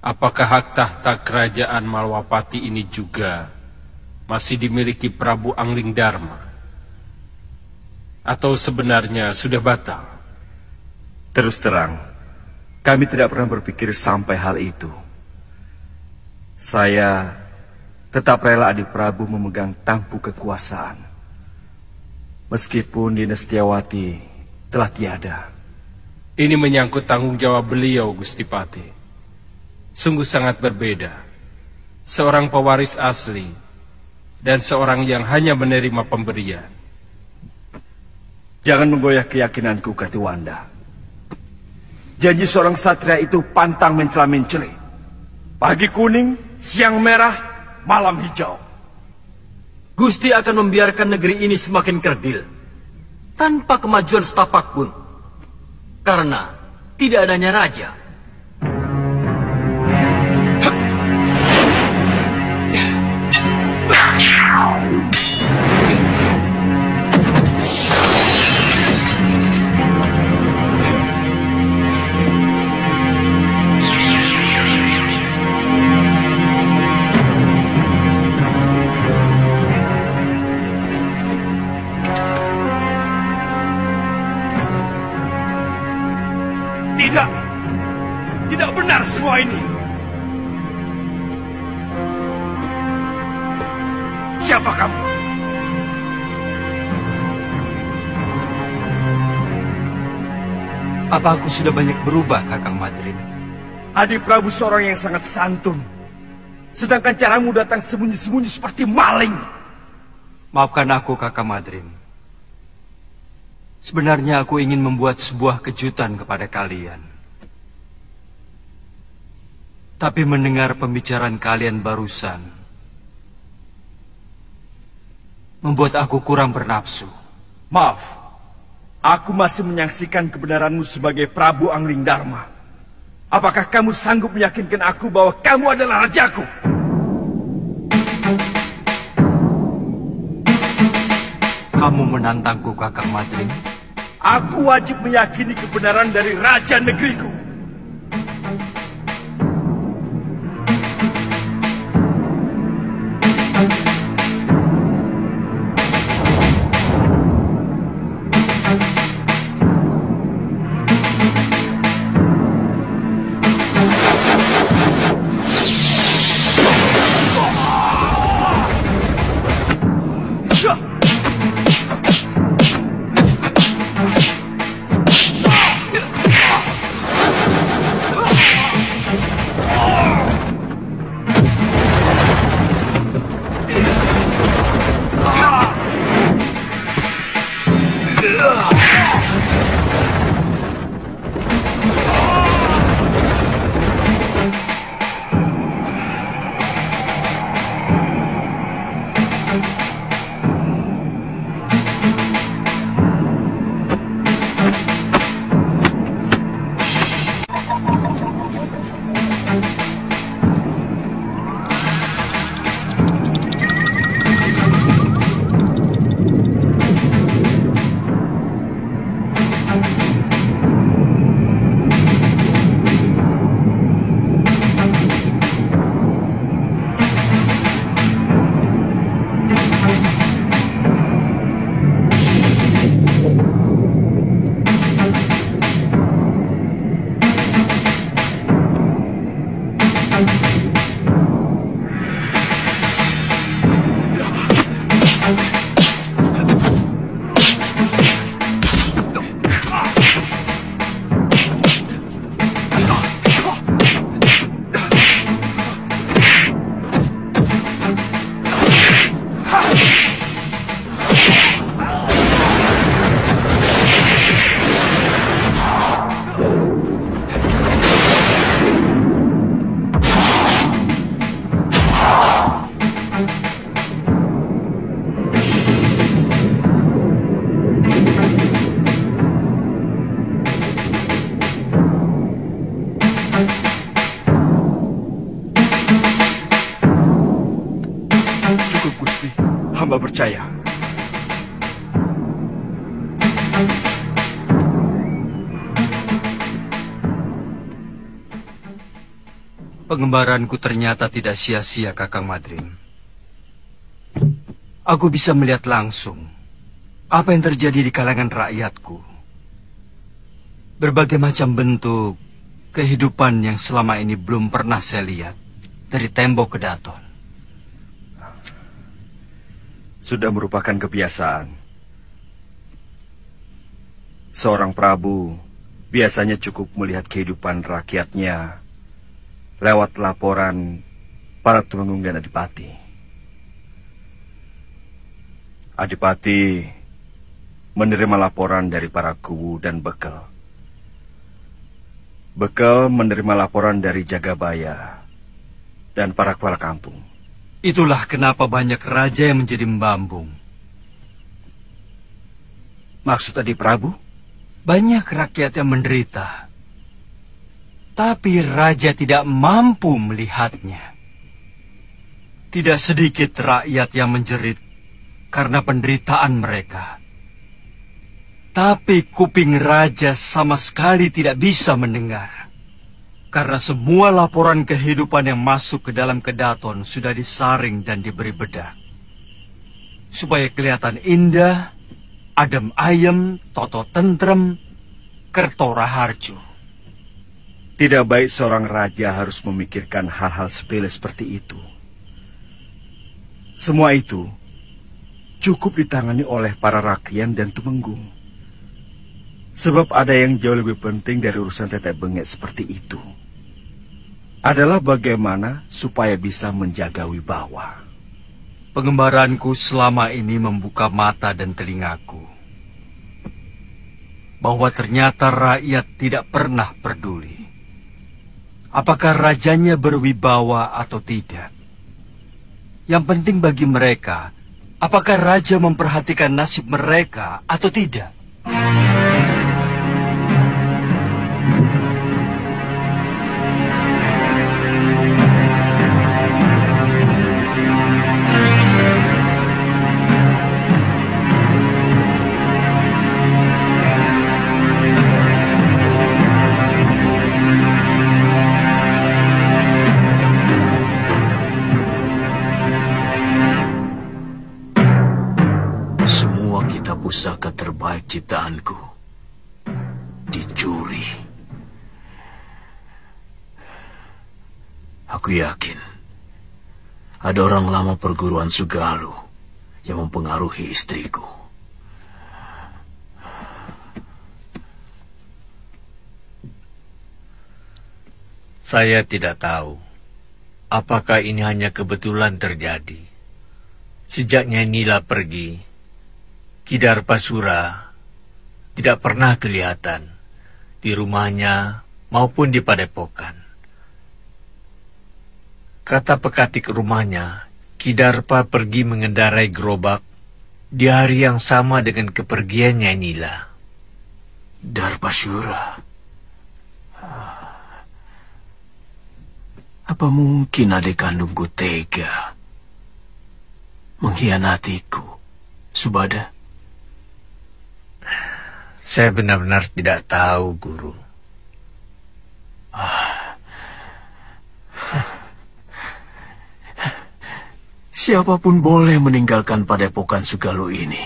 apakah hak tahta kerajaan Malwapati ini juga masih dimiliki Prabu Anglingdarma? Atau sebenarnya sudah batal? Terus terang, kami tidak pernah berpikir sampai hal itu. Saya tetap rela adik Prabu memegang tampuk kekuasaan. Meskipun Dinda Setiawati telah tiada. Ini menyangkut tanggung jawab beliau, Gusti Patih. Sungguh sangat berbeda. Seorang pewaris asli dan seorang yang hanya menerima pemberian. Jangan menggoyah keyakinanku, Katiwanda. Janji seorang satria itu pantang mencela-mencela. Pagi kuning, siang merah, malam hijau. Gusti akan membiarkan negeri ini semakin kerdil tanpa kemajuan setapak pun, karena tidak adanya raja. Tidak benar semua ini. Siapa kamu? Apa aku sudah banyak berubah, Kakang Madrim? Adik Prabu seorang yang sangat santun. Sedangkan caramu datang sembunyi-sembunyi seperti maling. Maafkan aku, Kakang Madrim. Sebenarnya aku ingin membuat sebuah kejutan kepada kalian. Tapi mendengar pembicaraan kalian barusan membuat aku kurang bernafsu. Maaf, aku masih menyaksikan kebenaranmu sebagai Prabu Anglingdarma. Apakah kamu sanggup meyakinkan aku bahwa kamu adalah rajaku? Kamu menantangku, Kakang Madrim? Aku wajib meyakini kebenaran dari raja negeriku. Cukup, Gusti. Hamba percaya. Pengembaranku ternyata tidak sia-sia, Kakang Madrim. Aku bisa melihat langsung apa yang terjadi di kalangan rakyatku. Berbagai macam bentuk kehidupan yang selama ini belum pernah saya lihat dari tembok ke daton. Sudah merupakan kebiasaan. Seorang prabu biasanya cukup melihat kehidupan rakyatnya lewat laporan para tumenggung dan adipati. Adipati menerima laporan dari para kuwu dan bekel. Bekel menerima laporan dari Jagabaya dan para kepala kampung. Itulah kenapa banyak raja yang menjadi membambung. Maksud tadi Prabu? Banyak rakyat yang menderita, tapi raja tidak mampu melihatnya. Tidak sedikit rakyat yang menjerit karena penderitaan mereka. Tapi kuping raja sama sekali tidak bisa mendengar. Karena semua laporan kehidupan yang masuk ke dalam kedaton sudah disaring dan diberi bedak. Supaya kelihatan indah, adem ayem, toto tentrem, kerto raharjo. Tidak baik seorang raja harus memikirkan hal-hal sepele seperti itu. Semua itu cukup ditangani oleh para rakyat dan tumenggung. Sebab ada yang jauh lebih penting dari urusan tetek bengek seperti itu. Adalah bagaimana supaya bisa menjaga wibawa. Pengembaranku selama ini membuka mata dan telingaku. Bahwa ternyata rakyat tidak pernah peduli. Apakah rajanya berwibawa atau tidak? Yang penting bagi mereka, apakah raja memperhatikan nasib mereka atau tidak? Pusaka terbaik ciptaanku dicuri. Aku yakin ada orang lama perguruan Sugalu yang mempengaruhi istriku. Saya tidak tahu apakah ini hanya kebetulan terjadi. Sejak Nyai Nila pergi, Ki Darpasura tidak pernah kelihatan di rumahnya maupun di padepokan. Kata pekatik rumahnya, Ki Darpa pergi mengendarai gerobak di hari yang sama dengan kepergian Nyai Nila. Darpasura? Apa mungkin adik kandungku tega mengkhianatiku, Subada? Saya benar-benar tidak tahu, Guru. Siapapun boleh meninggalkan padepokan Sugalu ini.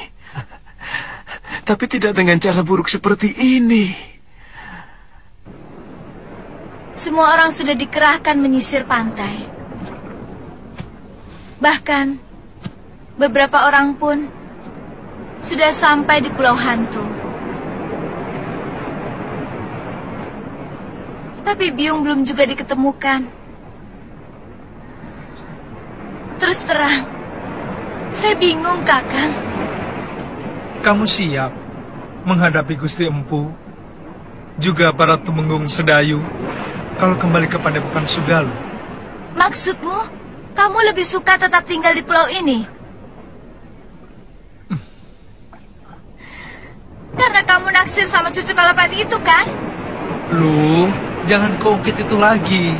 Tapi tidak dengan cara buruk seperti ini. Semua orang sudah dikerahkan menyisir pantai. Bahkan, beberapa orang pun sudah sampai di Pulau Hantu. Tapi Biung belum juga diketemukan. Terus terang, saya bingung, Kakang. Kamu siap menghadapi Gusti Empu, juga para tumenggung Sedayu, kalau kembali ke padepokan Sugalu? Maksudmu, kamu lebih suka tetap tinggal di pulau ini? Karena kamu naksir sama cucu Kalapati itu, kan? Lu, jangan keungkit itu lagi.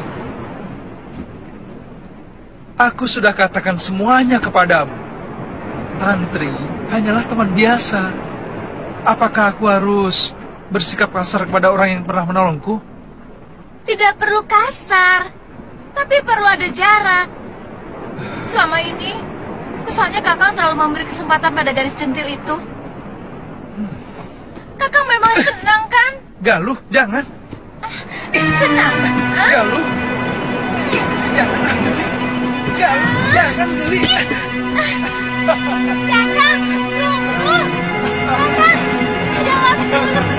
Aku sudah katakan semuanya kepadamu. Tantri hanyalah teman biasa. Apakah aku harus bersikap kasar kepada orang yang pernah menolongku? Tidak perlu kasar, tapi perlu ada jarak. Selama ini, kesannya Kakang terlalu memberi kesempatan pada gadis centil itu. Kakang memang senang kan? Galuh, jangan. Senang? Galuh, jangan Geli. Galuh, jangan Geli. Kakang, tunggu. Kakang, jawab dulu.